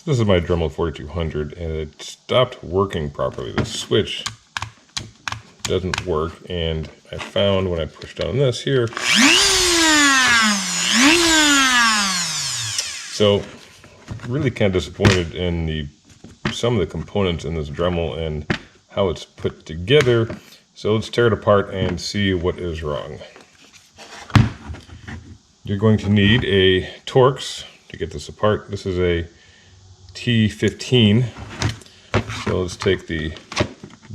This is my Dremel 4200, and it stopped working properly. The switch doesn't work, and I found when I pushed on this here. So, really kind of disappointed in some of the components in this Dremel and how it's put together. So let's tear it apart and see what is wrong. You're going to need a Torx to get this apart. This is a T15. So let's take the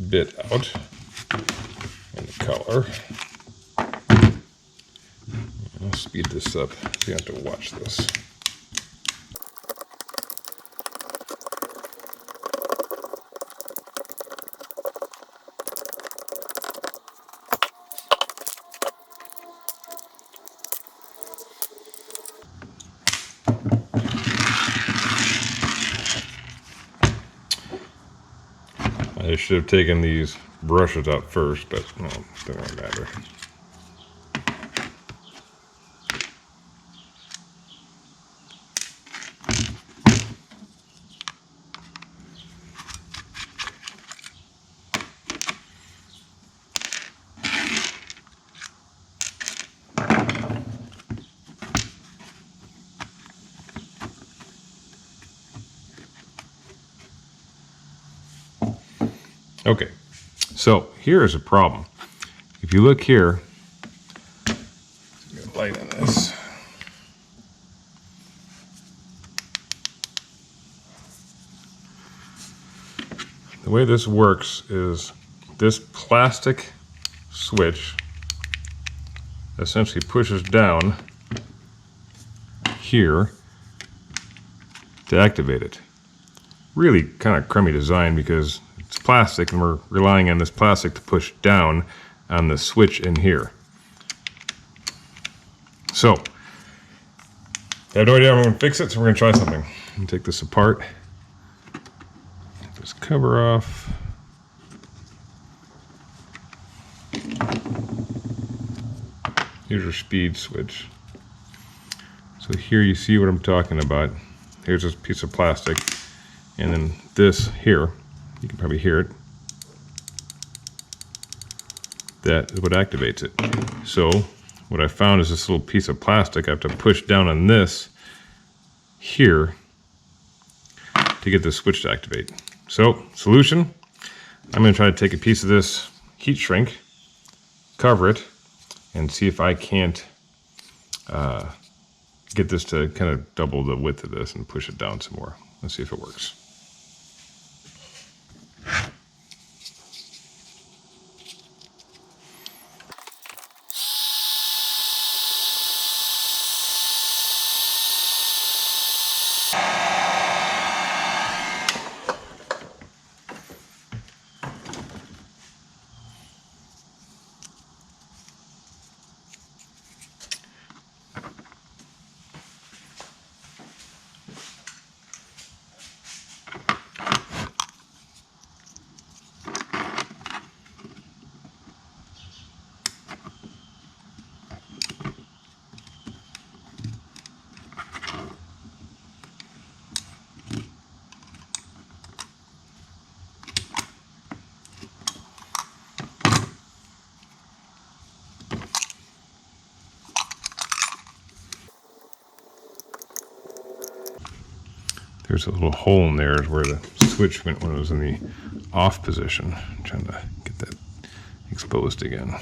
bit out and the color. I'll speed this up so you have to watch this. I should have taken these brushes out first, but no, it doesn't matter. Okay, so here's a problem. If you look here, get a light on this. The way this works is this plastic switch essentially pushes down here to activate it. Really kind of crummy design because it's plastic and we're relying on this plastic to push down on the switch in here. So, I have no idea how I'm going to fix it, so we're going to try something. I'm going to take this apart. Take this cover off. Here's your speed switch. So here you see what I'm talking about. Here's this piece of plastic, and then this here. You can probably hear it. That is what activates it. So what I found is this little piece of plastic. I have to push down on this here to get the switch to activate. So solution, I'm going to try to take a piece of this heat shrink, cover it, and see if I can't get this to kind of double the width of this and push it down some more. Let's see if it works. There's a little hole in there where the switch went when it was in the off position. I'm trying to get that exposed again.